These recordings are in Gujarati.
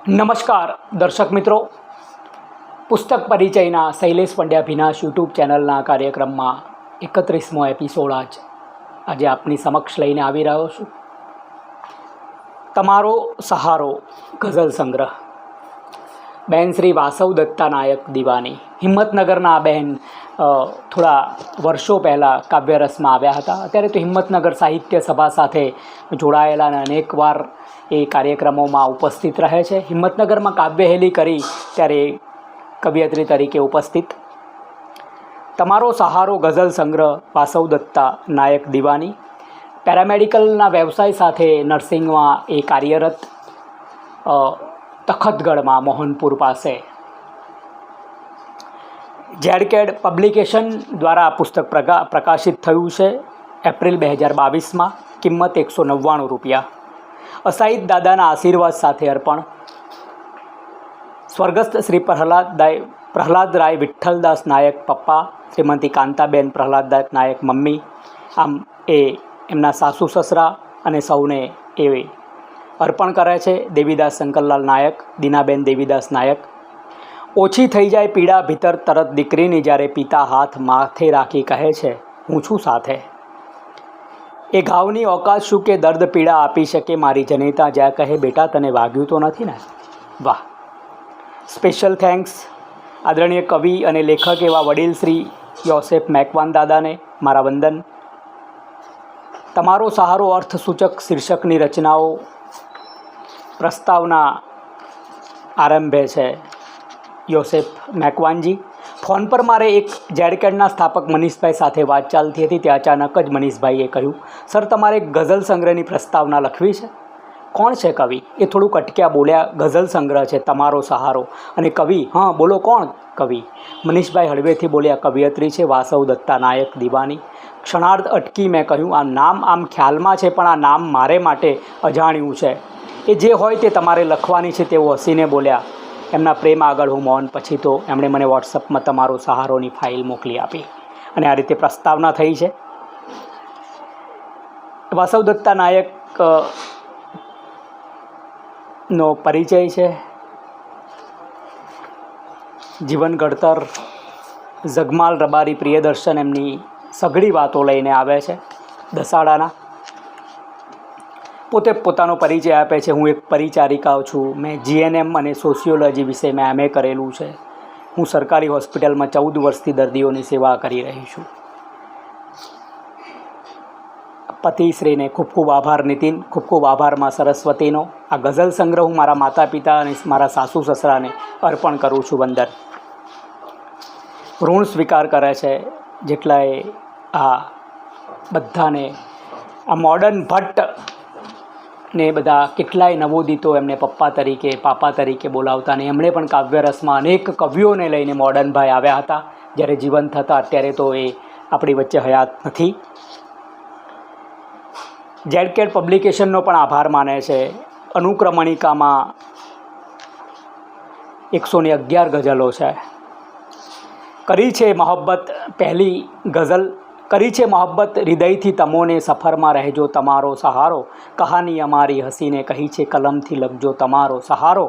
નમસ્કાર દર્શક મિત્રો, પુસ્તક પરિચયના શૈલેષ પંડ્યા ભીનાશ યુટ્યુબ ચેનલના કાર્યક્રમમાં 31મો એપિસોડ આજે આપની સમક્ષ લઈને આવી રહ્યો છું. તમારો સહારો ગઝલ સંગ્રહ. બહેન શ્રી વાસવ દત્તા નાયક દીવાની, હિંમતનગરના આ બહેન થોડા વર્ષો પહેલાં કાવ્યરસમાં આવ્યા હતા. અત્યારે તો હિંમતનગર સાહિત્ય સભા સાથે જોડાયેલા અને અનેકવાર એ કાર્યક્રમોમાં ઉપસ્થિત રહે છે. હિંમતનગરમાં કાવ્યહેલી કરી ત્યારે કવિયત્રી તરીકે ઉપસ્થિત. તમારો સહારો ગઝલ સંગ્રહ વાસવ દત્તા નાયક દીવાની. પેરામેડિકલના વ્યવસાય સાથે નર્સિંગમાં એ કાર્યરત. તખતગઢમાં મોહનપુર પાસે. ઝેડકેડ પબ્લિકેશન દ્વારા આ પુસ્તક પ્રકાશિત થયું છે એપ્રિલ 2022માં. કિંમત 199 રૂપિયા. અસાહિત દાદાના આશીર્વાદ સાથે અર્પણ. સ્વર્ગસ્થ શ્રી પ્રહલાદરાય વિઠ્ઠલદાસ નાયક પપ્પા, શ્રીમતી કાંતાબેન પ્રહલાદદાસ નાયક મમ્મી. આમ એ એમના સાસુ સસરા અને સૌને એ અર્પણ કરે છે. દેવીદાસ શંકરલાલ નાયક, દીનાબેન દેવીદાસ નાયક. ઓછી થઈ જાય પીડા ભીતર તરત દીકરીની, જ્યારે પિતા હાથ માથે રાખી કહે છે હું છું સાથે. એ ઘાવની ઓકાત શું કે દર્દ પીડા આપી શકે મારી જનેતા, જ્યાં કહે બેટા તને વાગ્યું તો નથી ને. વાહ! સ્પેશિયલ થેન્ક્સ આદરણીય કવિ અને લેખક એવા વડીલ શ્રી યોસેફ મેકવાન દાદાને મારા વંદન. તમારો સહારો અર્થસૂચક શીર્ષકની રચનાઓ પ્રસ્તાવના આરંભે છે યોસેફ મેકવાનજી. ફોન પર મારે એક ઝેડકેડના સ્થાપક મનીષભાઈ સાથે વાત ચાલતી હતી. ત્યાં અચાનક જ મનીષભાઈએ કહ્યું, સર તમારે ગઝલ સંગ્રહની પ્રસ્તાવના લખવી છે. કોણ છે કવિ? એ થોડુંક અટક્યા, બોલ્યા ગઝલ સંગ્રહ છે તમારો સહારો. અને કવિ? હા બોલો કોણ કવિ? મનીષભાઈ હળવેથી બોલ્યા કવિયત્રી છે વાસવ દત્તા નાયક દીવાની. ક્ષણાર્ધ અટકી મેં કહ્યું આ નામ આમ ખ્યાલમાં છે પણ આ નામ મારે માટે અજાણ્યું છે. એ જે હોય તે તમારે લખવાની છે તેઓ હસીને બોલ્યા. એમના પ્રેમ આગળ હું મૌન. પછી તો એમણે મને વોટ્સઅપમાં તમારો સહારોની ફાઇલ મોકલી આપી અને આ રીતે પ્રસ્તાવના થઈ છે. વાસવ દત્તા નાયક નો પરિચય છે. જીવન ઘડતર. જગમાલ રબારી પ્રિયદર્શન એમની સઘળી વાતો લઈને આવે છે દસાડાના. પોતે પોતાનો પરિચય આપે છે, હું એક પરિચારિકા છું, મેં જીએનએમ અને સોશિયોલોજી વિશે મેં એમએ કરેલું છે, હું સરકારી હોસ્પિટલમાં 14 વર્ષથી દર્દીઓની સેવા કરી રહી છું. પતિશ્રીને ખૂબ ખૂબ આભાર નીતિન, ખૂબ ખૂબ આભાર માં સરસ્વતીનો. આ ગઝલ સંગ્રહ હું મારા માતા પિતા અને મારા સાસુ સસરાને અર્પણ કરું છું. વંદન. ઋણ સ્વીકાર કરે છે જેટલાએ આ બધાને. આ મોડર્ન ભટ્ટ ને બધા કેટલાય નવોદિતો એમને પપ્પા તરીકે પાપા તરીકે બોલાવતા, ને એમણે પણ કાવ્યરસમાં અનેક કવિઓને લઈને મોડર્નભાઈ આવ્યા હતા જ્યારે જીવંત હતા. અત્યારે તો એ આપણી વચ્ચે હયાત નથી. ઝેડકેડ પબ્લિકેશનનો પણ આભાર માને છે. અનુક્રમણિકામાં 111 ગઝલો છે. કરી છે મોહબ્બત પહેલી ગઝલ. કરી છે મોહબ્બત હૃદયથી તમોને, સફરમાં રહેજો તમારો સહારો. કહાની અમારી હસીને કહી છે કલમથી લખજો તમારો સહારો.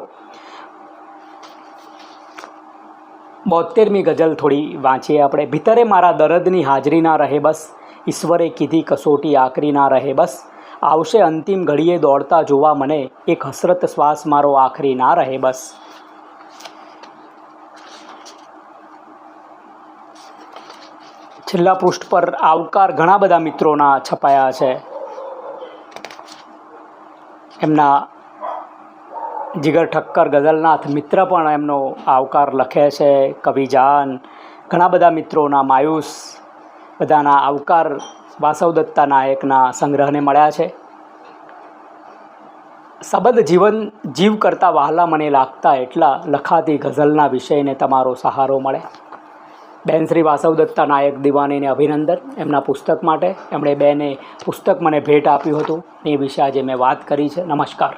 72મી ગઝલ થોડી વાંચીએ આપણે. ભીતરે મારા દર્દની હાજરી ના રહે બસ, ઈશ્વરે કીધી કસોટી આકરી ના રહે બસ. આવશે અંતિમ ઘડીએ દોડતા જોવા મને, એક હસરત શ્વાસ મારો આખરી ના રહે બસ. છેલ્લા પૃષ્ઠ પર આવકાર ઘણા બધા મિત્રોના છપાયા છે. એમના જીગર ઠક્કર ગઝલનાથ મિત્ર પણ એમનો આવકાર લખે છે. કવિજાન ઘણા બધા મિત્રોના, માયુસ બધાના આવકાર વાસવ દત્તા નાયકના સંગ્રહને મળ્યા છે. શબ્દ જીવ કરતાં વહાલા મને લાગતા એટલા, લખાતી ગઝલના વિષયને તમારો સહારો મળે. બેન શ્રી વાસવ દત્તા નાયક દીવાનીને અભિનંદન એમના પુસ્તક માટે. એમણે બેને પુસ્તક મને ભેટ આપ્યું હતું એ વિશે આજે મેં વાત કરી છે. નમસ્કાર.